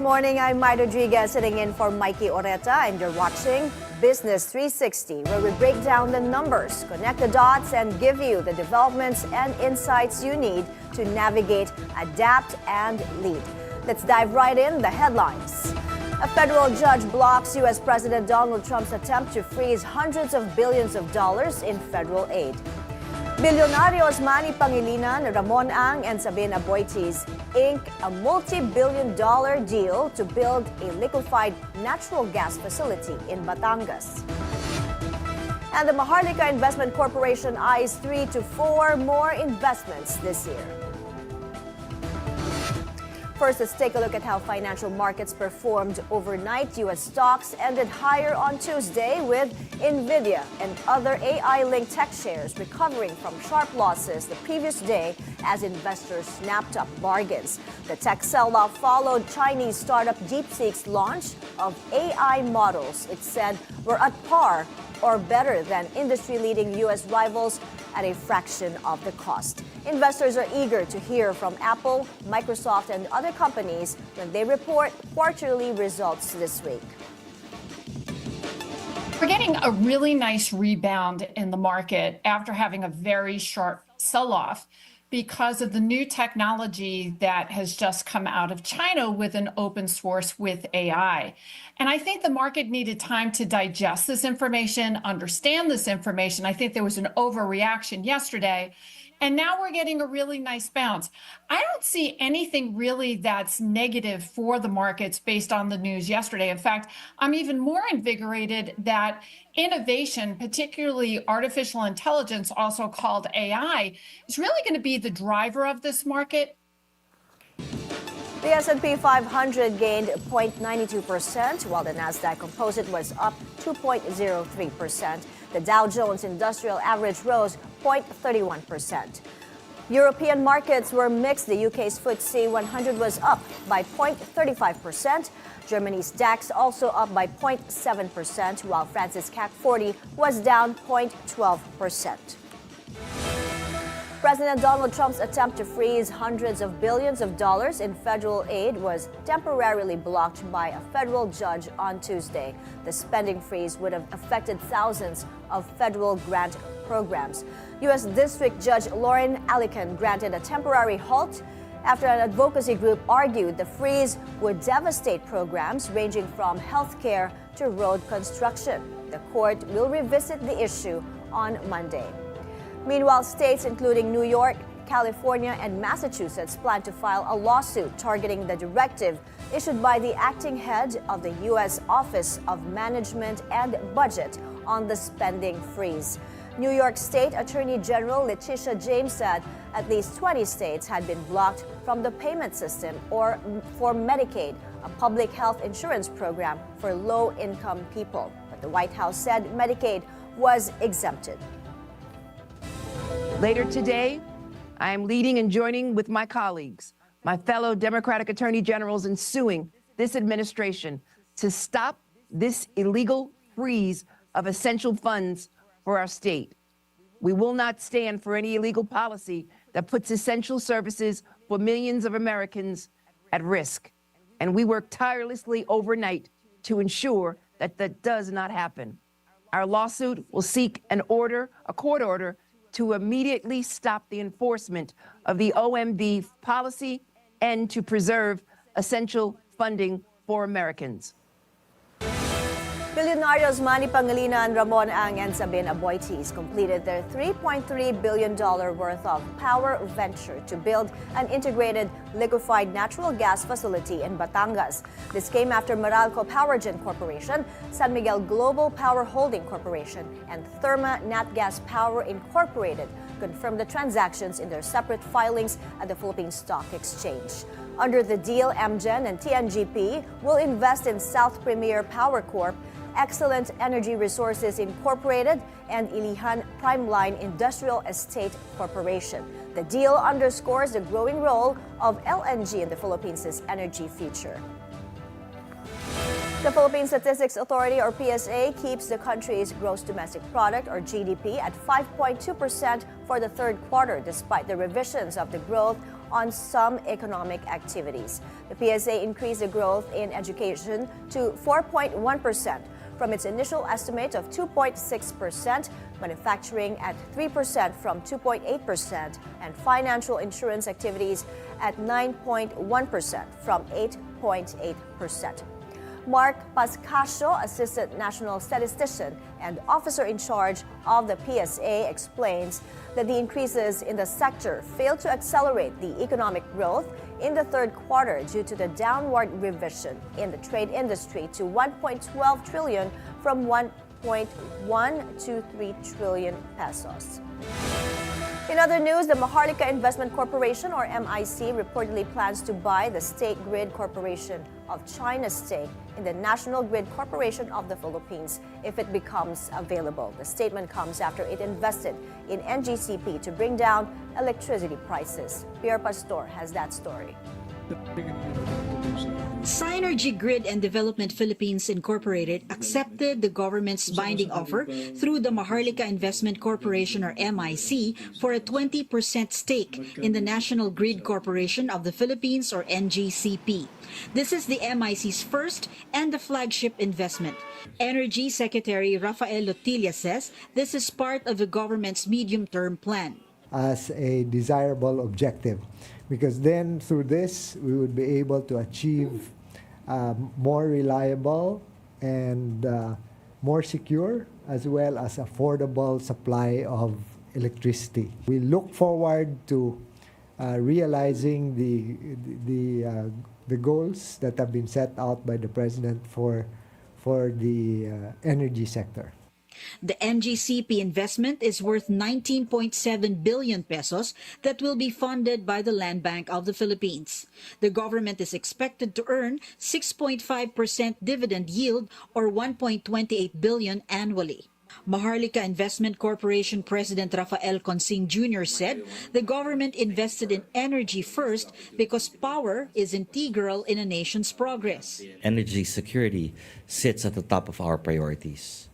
morning. I'm Mai Rodriguez sitting in for Mikey Oreta, and you're watching Business 360, where we break down the numbers, connect the dots, and give you the developments and insights you need to navigate, adapt, and lead. Let's dive right in the headlines. A federal judge blocks U.S. President Donald Trump's attempt to freeze hundreds of billions of dollars in federal aid. Bilyonaryos Manny Pangilinan, Ramon Ang, and Sabin Aboitiz ink a multi-billion-dollar deal to build a liquefied natural gas facility in Batangas. And the Maharlika Investment Corporation eyes 3 to 4 more investments this year. First, let's take a look at how financial markets performed overnight. U.S. stocks ended higher on Tuesday, with NVIDIA and other AI-linked tech shares recovering from sharp losses the previous day as investors snapped up bargains. The tech sell-off followed Chinese startup DeepSeek's launch of AI models it said were at par or better than industry-leading U.S. rivals at a fraction of the cost. Investors are eager to hear from Apple, Microsoft, and other companies when they report quarterly results this week. We're getting a really nice rebound in the market after having a very sharp sell-off because of the new technology that has just come out of China with an open source with AI. And I think the market needed time to digest this information, understand this information. I think there was an overreaction yesterday, and now we're getting a really nice bounce. I don't see anything really that's negative for the markets based on the news yesterday. In fact, I'm even more invigorated that innovation, particularly artificial intelligence, also called AI, is really going to be the driver of this market. The S&P 500 gained 0.92%, while the Nasdaq Composite was up 2.03%. The Dow Jones Industrial Average rose 0.31%. European markets were mixed. The UK's FTSE 100 was up by 0.35%. Germany's DAX also up by 0.7%, while France's CAC 40 was down 0.12%. President Donald Trump's attempt to freeze hundreds of billions of dollars in federal aid was temporarily blocked by a federal judge on Tuesday. The spending freeze would have affected thousands of federal grant programs. U.S. District Judge Lauren Alican granted a temporary halt after an advocacy group argued the freeze would devastate programs ranging from healthcare to road construction. The court will revisit the issue on Monday. Meanwhile, states including New York, California, and Massachusetts plan to file a lawsuit targeting the directive issued by the acting head of the U.S. Office of Management and Budget on the spending freeze. New York State Attorney General Letitia James said at least 20 states had been blocked from the payment system or for Medicaid, a public health insurance program for low-income people. But the White House said Medicaid was exempted. Later today, I am leading and joining with my colleagues, my fellow Democratic Attorney Generals, in suing this administration to stop this illegal freeze of essential funds for our state. We will not stand for any illegal policy that puts essential services for millions of Americans at risk. And we work tirelessly overnight to ensure that that does not happen. Our lawsuit will seek a court order, to immediately stop the enforcement of the OMB policy and to preserve essential funding for Americans. Bilyonaryos Manny Pangilinan, Ramon Ang, and Sabin Aboitiz completed their $3.3 billion worth of power venture to build an integrated liquefied natural gas facility in Batangas. This came after Meralco Powergen Corporation, San Miguel Global Power Holding Corporation, and Therma Natgas Power Incorporated confirmed the transactions in their separate filings at the Philippine Stock Exchange. Under the deal, Amgen and TNGP will invest in South Premier Power Corp, Excellent Energy Resources Incorporated, and Ilihan Primeline Industrial Estate Corporation. The deal underscores the growing role of LNG in the Philippines' energy future. The Philippine Statistics Authority, or PSA, keeps the country's gross domestic product, or GDP, at 5.2% for the third quarter, despite the revisions of the growth on some economic activities. The PSA increased the growth in education to 4.1% from its initial estimate of 2.6%, manufacturing at 3% from 2.8%, and financial insurance activities at 9.1% from 8.8%. Mark Pascasio, Assistant National Statistician and Officer in Charge of the PSA, explains that the increases in the sector failed to accelerate the economic growth in the third quarter due to the downward revision in the trade industry to 1.12 trillion from 1.123 trillion pesos. In other news, the Maharlika Investment Corporation, or MIC, reportedly plans to buy the State Grid Corporation of China's stake in the National Grid Corporation of the Philippines if it becomes available. The statement comes after it invested in NGCP to bring down electricity prices. Pierre Pastor has that story. Synergy Grid and Development Philippines Incorporated accepted the government's binding offer through the Maharlika Investment Corporation, or MIC, for a 20% stake in the National Grid Corporation of the Philippines, or NGCP. This is the MIC's first and the flagship investment. Energy Secretary Rafael Lotilla says this is part of the government's medium-term plan. As a desirable objective, because then through this we would be able to achieve more reliable and more secure as well as affordable supply of electricity. We look forward to realizing the goals that have been set out by the President for the energy sector. The NGCP investment is worth 19.7 billion pesos that will be funded by the Land Bank of the Philippines. The government is expected to earn 6.5% dividend yield, or 1.28 billion annually. Maharlika Investment Corporation President Rafael Consing Jr. said the government invested in energy first because power is integral in a nation's progress. Energy security sits at the top of our priorities.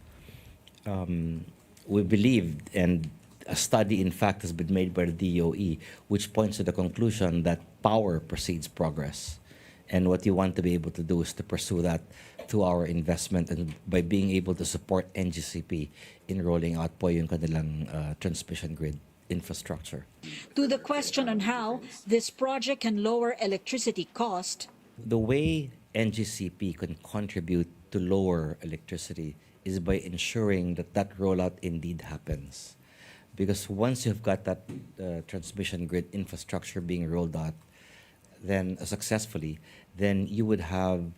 We believe, and a study in fact has been made by the DOE, which points to the conclusion that power precedes progress. And what you want to be able to do is to pursue that through our investment and by being able to support NGCP in rolling out po yung kanilang transmission grid infrastructure. To the question on how this project can lower electricity cost, the way NGCP can contribute to lower electricity is by ensuring that that rollout indeed happens. Because once you've got that transmission grid infrastructure being rolled out, then successfully, then you would have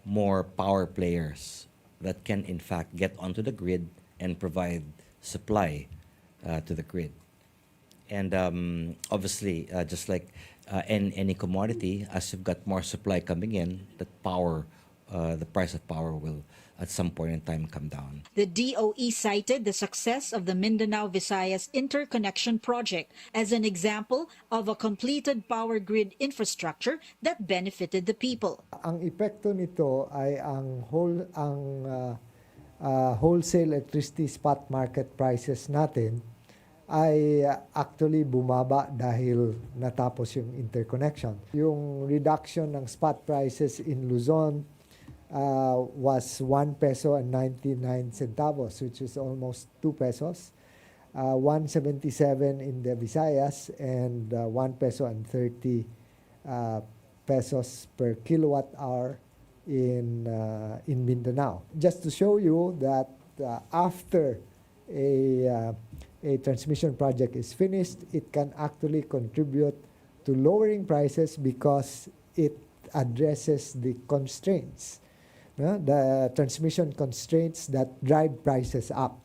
more power players that can in fact get onto the grid and provide supply to the grid. And obviously, just like any commodity, as you've got more supply coming in, that power, the price of power will at some point in time come down. The DOE cited the success of the Mindanao-Visayas Interconnection Project as an example of a completed power grid infrastructure that benefited the people. Ang epekto nito ay ang wholesale electricity spot market prices natin ay actually bumaba dahil natapos yung interconnection. Yung reduction ng spot prices in Luzon was 1 peso and 99 centavos, which is almost 2 pesos. 177 in the Visayas and 1 peso and 30 pesos per kilowatt hour in Mindanao. Just to show you that after a transmission project is finished, it can actually contribute to lowering prices because it addresses the constraints. The transmission constraints that drive prices up.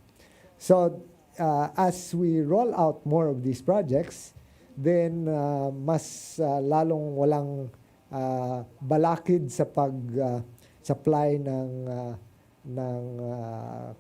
So as we roll out more of these projects, then mas lalong walang balakid sa pag-supply ng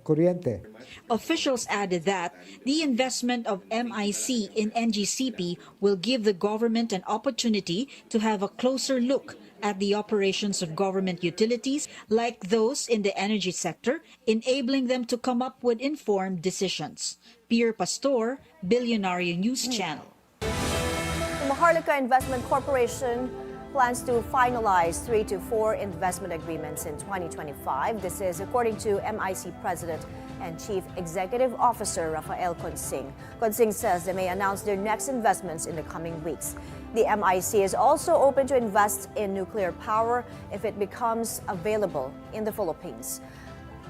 kuryente. Officials added that the investment of MIC in NGCP will give the government an opportunity to have a closer look at the operations of government utilities like those in the energy sector, enabling them to come up with informed decisions. Pierre Pastor, Bilyonaryo News Channel. The Maharlika Investment Corporation plans to finalize 3 to 4 investment agreements in 2025. This is according to MIC President and Chief Executive Officer Rafael Consing. Consing says they may announce their next investments in the coming weeks. The MIC is also open to invest in nuclear power if it becomes available in the Philippines.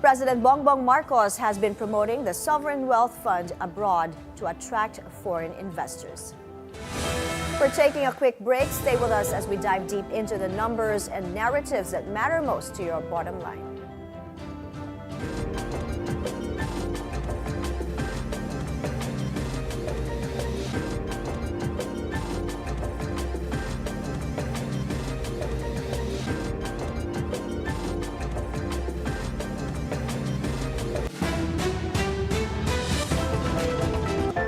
President Bongbong Marcos has been promoting the Sovereign Wealth Fund abroad to attract foreign investors. We're taking a quick break. Stay with us as we dive deep into the numbers and narratives that matter most to your bottom line.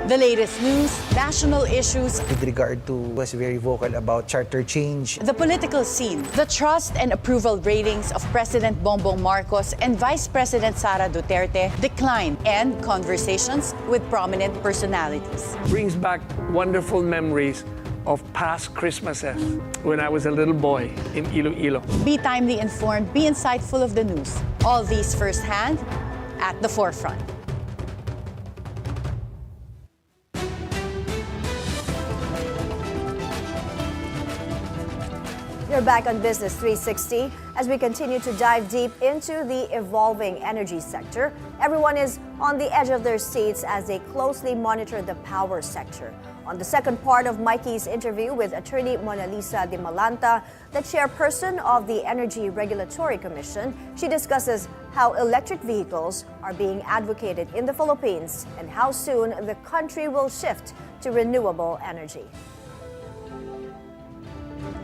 The latest news, national issues, with regard to was very vocal about charter change. the political scene, the trust and approval ratings of President Bongbong Marcos and Vice President Sara Duterte decline, and conversations with prominent personalities. Brings back wonderful memories of past Christmases when I was a little boy in Iloilo. Be timely informed, be insightful of the news. All these firsthand at the forefront. You're back on Business 360 as we continue to dive deep into the evolving energy sector. Everyone is on the edge of their seats as they closely monitor the power sector. On the second part of Mikey's interview with attorney Mona Lisa de Malanta, the chairperson of the Energy Regulatory Commission, she discusses how electric vehicles are being advocated in the Philippines and how soon the country will shift to renewable energy.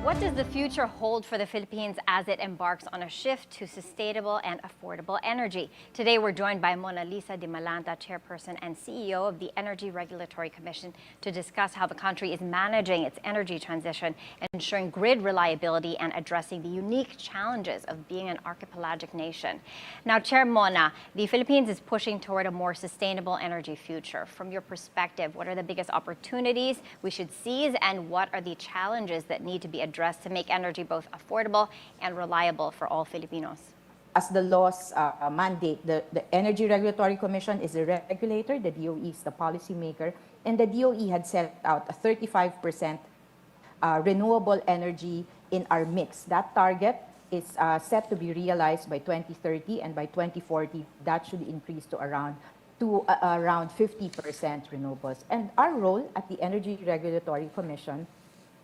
What does the future hold for the Philippines as it embarks on a shift to sustainable and affordable energy? Today, we're joined by Mona Lisa de Malanta, Chairperson and CEO of the Energy Regulatory Commission, to discuss how the country is managing its energy transition and ensuring grid reliability and addressing the unique challenges of being an archipelagic nation. Now, Chair Mona, the Philippines is pushing toward a more sustainable energy future. From your perspective, what are the biggest opportunities we should seize, and what are the challenges that need to be addressed to make energy both affordable and reliable for all Filipinos? As the laws mandate, the Energy Regulatory Commission is the regulator, the DOE is the policymaker, and the DOE had set out a 35% renewable energy in our mix. That target is set to be realized by 2030, and by 2040, that should increase to around 50% renewables. And our role at the Energy Regulatory Commission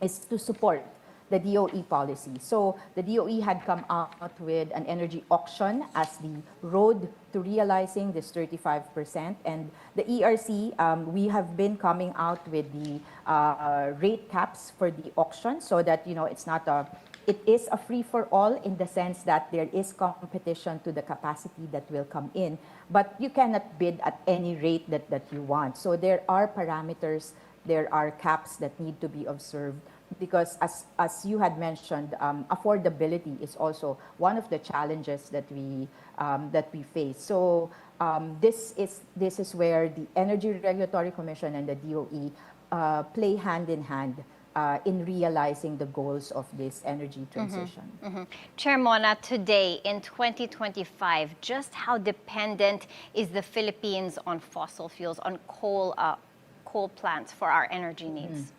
is to support the DOE policy. So the DOE had come out with an energy auction as the road to realizing this 35%. And the ERC, we have been coming out with the rate caps for the auction so that, it is a free-for-all in the sense that there is competition to the capacity that will come in, but you cannot bid at any rate that you want. So there are parameters, there are caps that need to be observed, because as you had mentioned, affordability is also one of the challenges that we face. So this is where the Energy Regulatory Commission and the DOE play hand in hand in realizing the goals of this energy transition. Chair Mona, today in 2025, just how dependent is the Philippines on fossil fuels, on coal plants for our energy needs?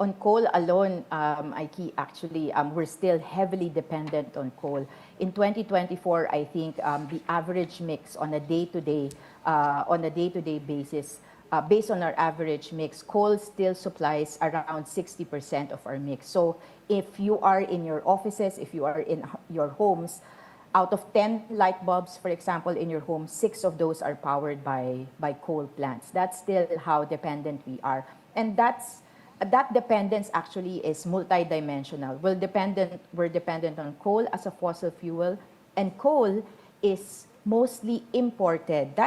On coal alone, actually, we're still heavily dependent on coal. In 2024, I think the average mix on a day-to-day basis, based on our average mix, coal still supplies around 60% of our mix. So if you are in your offices, if you are in your homes, out of 10 light bulbs, for example, in your home, 6 of those are powered by coal plants. That's still how dependent we are. And that dependence actually is multidimensional. We're dependent on coal as a fossil fuel, and coal is mostly imported.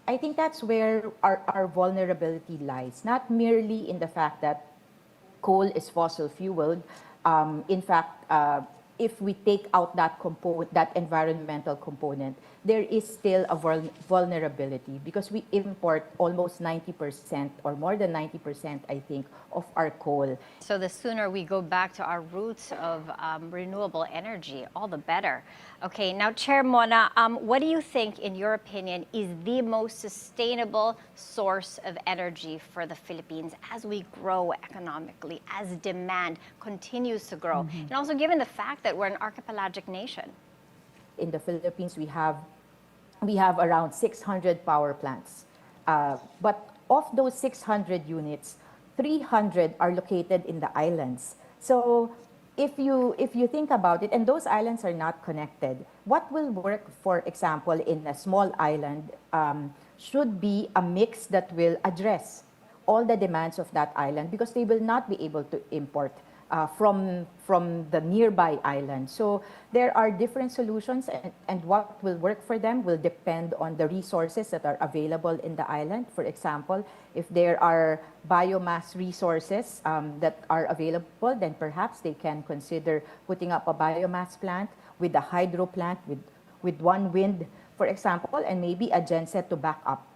I think that's where our vulnerability lies, not merely in the fact that coal is fossil fueled. In fact, if we take out that component, that environmental component, there is still a vulnerability because we import almost 90% or more than 90%, I think, of our coal. So the sooner we go back to our roots of renewable energy, all the better. Okay, now Chair Mona, what do you think, in your opinion, is the most sustainable source of energy for the Philippines as we grow economically, as demand continues to grow, and also given the fact that we're an archipelagic nation? In the Philippines, we have around 600 power plants. But of those 600 units, 300 are located in the islands. So if you think about it, and those islands are not connected, what will work, for example, in a small island should be a mix that will address all the demands of that island because they will not be able to import from the nearby island. So there are different solutions, and what will work for them will depend on the resources that are available in the island. For example, if there are biomass resources that are available, then perhaps they can consider putting up a biomass plant with a hydro plant with one wind, for example, and maybe a genset to back up.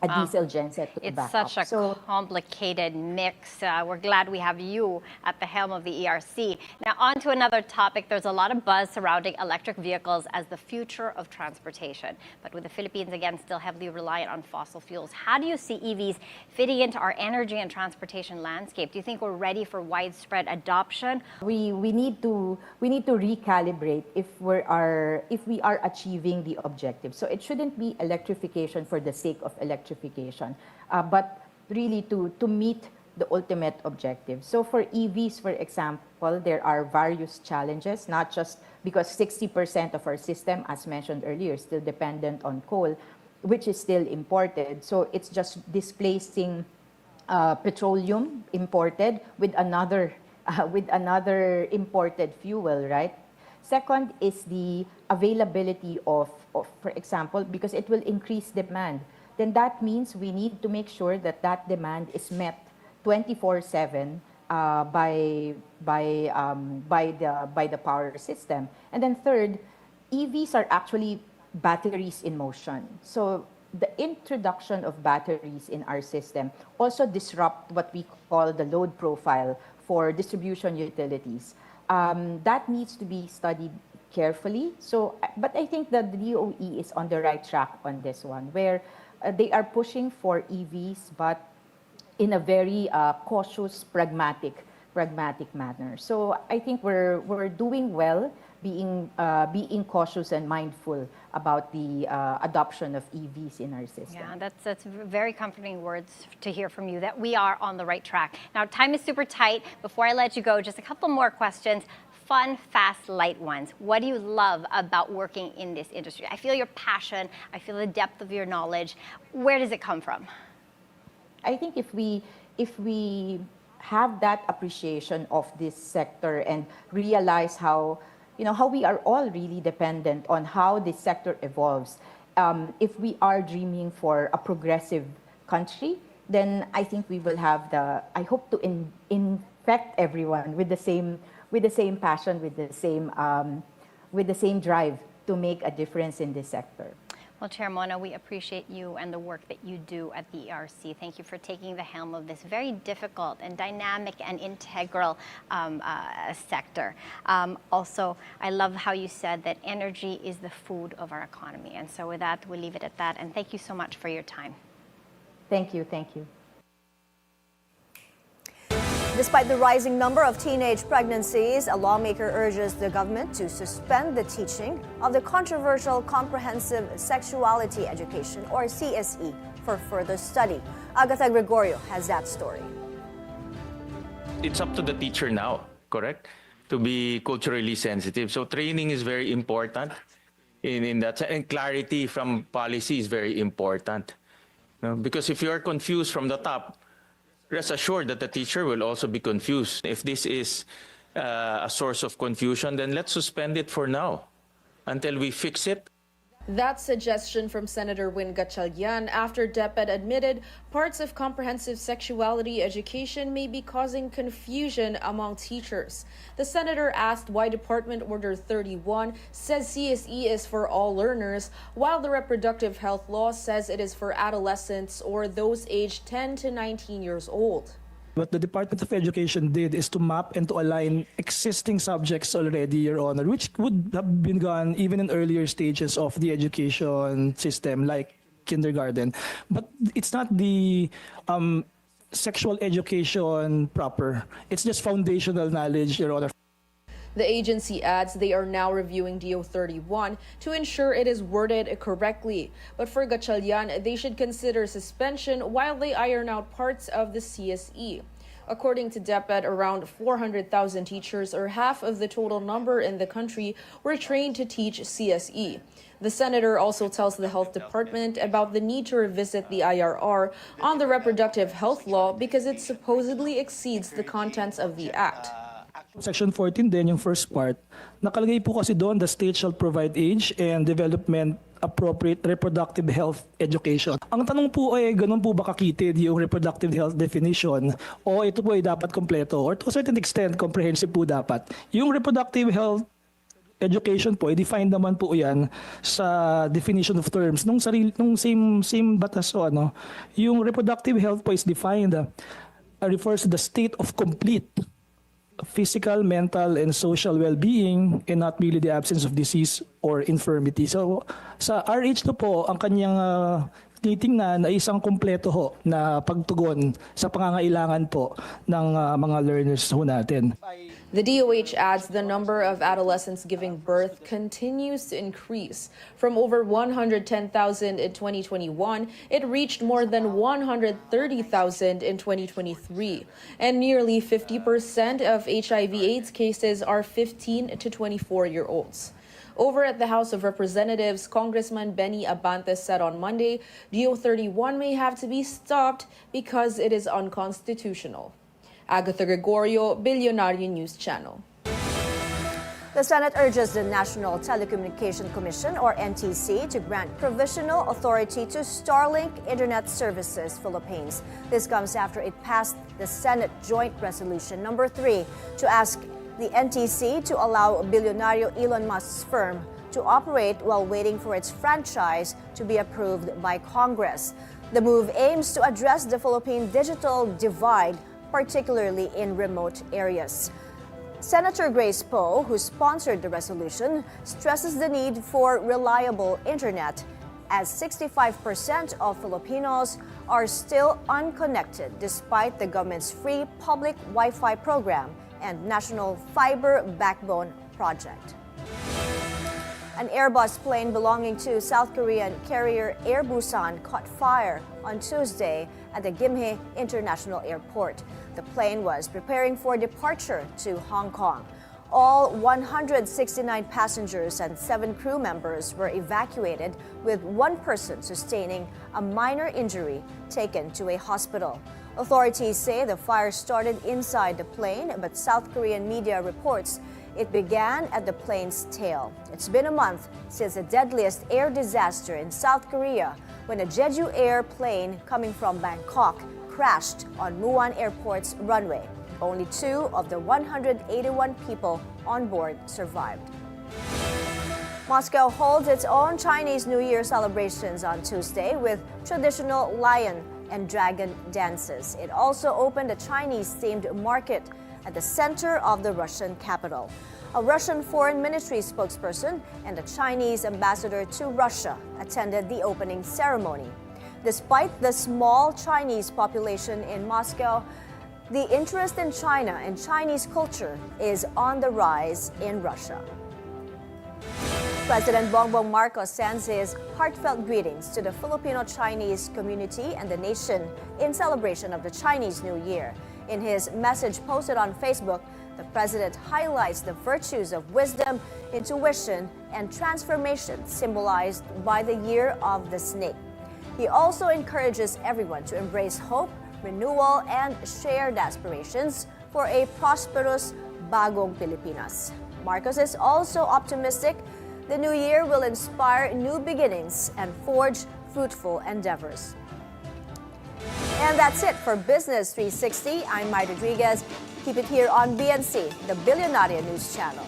A diesel genset to back up. It's such a complicated mix. We're glad we have you at the helm of the ERC. Now, on to another topic. There's a lot of buzz surrounding electric vehicles as the future of transportation. But with the Philippines, again, still heavily reliant on fossil fuels, how do you see EVs fitting into our energy and transportation landscape? Do you think we're ready for widespread adoption? We need to recalibrate if we are achieving the objective. So it shouldn't be electrification for the sake of electrification, but really to meet the ultimate objective. So for EVs, for example, there are various challenges, not just because 60% of our system, as mentioned earlier, is still dependent on coal, which is still imported. So it's just displacing petroleum imported with another imported fuel, right? Second is the availability of, for example, because it will increase demand, then that means we need to make sure that that demand is met 24/7 by the power system. And then third, EVs are actually batteries in motion. So the introduction of batteries in our system also disrupt what we call the load profile for distribution utilities. That needs to be studied carefully. So, but I think that the DOE is on the right track on this one, where they are pushing for EVs, but in a very cautious, pragmatic manner. So I think we're doing well, being cautious and mindful about the adoption of EVs in our system. Yeah, that's very comforting words to hear from you, that we are on the right track. Now, time is super tight. Before I let you go, just a couple more questions. Fun, fast, light ones. What do you love about working in this industry? I feel your passion. I feel the depth of your knowledge. Where does it come from? I think if we have that appreciation of this sector and realize how we are all really dependent on how this sector evolves, if we are dreaming for a progressive country, then I think we will have I hope to infect everyone with the same passion, with the same drive to make a difference in this sector. Well, Chair Mona, we appreciate you and the work that you do at the ERC. Thank you for taking the helm of this very difficult and dynamic and integral sector. Also, I love how you said that energy is the food of our economy. And so with that, we'll leave it at that. And thank you so much for your time. Thank you. Thank you. Despite the rising number of teenage pregnancies, a lawmaker urges the government to suspend the teaching of the controversial Comprehensive Sexuality Education, or CSE, for further study. Agatha Gregorio has that story. It's up to the teacher now, correct? To be culturally sensitive. So training is very important in that, and clarity from policy is very important. Because if you are confused from the top, rest assured that the teacher will also be confused. If this is a source of confusion, then let's suspend it for now until we fix it. That suggestion from Senator Win Gatchalian after DepEd admitted parts of comprehensive sexuality education may be causing confusion among teachers. The senator asked why Department Order 31 says CSE is for all learners, while the reproductive health law says it is for adolescents or those aged 10 to 19 years old. What the Department of Education did is to map and to align existing subjects already, Your Honor, which would have been done even in earlier stages of the education system, like kindergarten. But it's not the sexual education proper. It's just foundational knowledge, Your Honor. The agency adds they are now reviewing DO 31 to ensure it is worded correctly. But for Gatchalian, they should consider suspension while they iron out parts of the CSE. According to DepEd, around 400,000 teachers, or half of the total number in the country, were trained to teach CSE. The senator also tells the health department about the need to revisit the IRR on the reproductive health law because it supposedly exceeds the contents of the act. Section 14 din, yung first part, nakalagay po kasi doon, the state shall provide age and development appropriate reproductive health education. Ang tanong po ay, ganun po ba kakitid yung reproductive health definition o ito po ay dapat kompleto or to a certain extent comprehensive po dapat. Yung reproductive health education po, i-define naman po yan sa definition of terms. Nung same batas o ano, yung reproductive health po is defined, refers to the state of complete physical, mental, and social well-being and not merely the absence of disease or infirmity. So sa RH2 po, ang kanyang titingnan ay isang kumpleto ho na pagtugon sa pangangailangan po ng mga learners ho natin. The DOH adds the number of adolescents giving birth continues to increase. From over 110,000 in 2021, it reached more than 130,000 in 2023. And nearly 50% of HIV/AIDS cases are 15 to 24-year-olds. Over at the House of Representatives, Congressman Benny Abantes said on Monday, DO 31 may have to be stopped because it is unconstitutional. Agatha Gregorio, Bilyonaryo News Channel. The Senate urges the National Telecommunication Commission, or NTC, to grant provisional authority to Starlink Internet Services Philippines. This comes after it passed the Senate Joint Resolution number 3 to ask the NTC to allow Bilyonaryo Elon Musk's firm to operate while waiting for its franchise to be approved by Congress. The move aims to address the Philippine digital divide, particularly in remote areas. Senator Grace Poe, who sponsored the resolution, stresses the need for reliable internet, as 65% of Filipinos are still unconnected despite the government's free public Wi-Fi program and National Fiber Backbone Project. An Airbus plane belonging to South Korean carrier Air Busan caught fire on Tuesday at the Gimhae International Airport. The plane was preparing for departure to Hong Kong. All 169 passengers and 7 crew members were evacuated, with one person sustaining a minor injury taken to a hospital. Authorities say the fire started inside the plane, but South Korean media reports it began at the plane's tail. It's been a month since the deadliest air disaster in South Korea, when a Jeju Air plane coming from Bangkok crashed on Muan Airport's runway. Only 2 of the 181 people on board survived. Moscow holds its own Chinese New Year celebrations on Tuesday with traditional lion and dragon dances. It also opened a Chinese-themed market at the center of the Russian capital. A Russian Foreign Ministry spokesperson and the Chinese ambassador to Russia attended the opening ceremony. Despite the small Chinese population in Moscow, the interest in China and Chinese culture is on the rise in Russia. President Bongbong Marcos sends his heartfelt greetings to the Filipino-Chinese community and the nation in celebration of the Chinese New Year. In his message posted on Facebook, the president highlights the virtues of wisdom, intuition, and transformation symbolized by the Year of the Snake. He also encourages everyone to embrace hope, renewal, and shared aspirations for a prosperous Bagong Pilipinas. Marcos is also optimistic The new year will inspire new beginnings and forge fruitful endeavors. And that's it for Business 360. I'm Mai Rodriguez. Keep it here on BNC, the Bilyonaryo News Channel.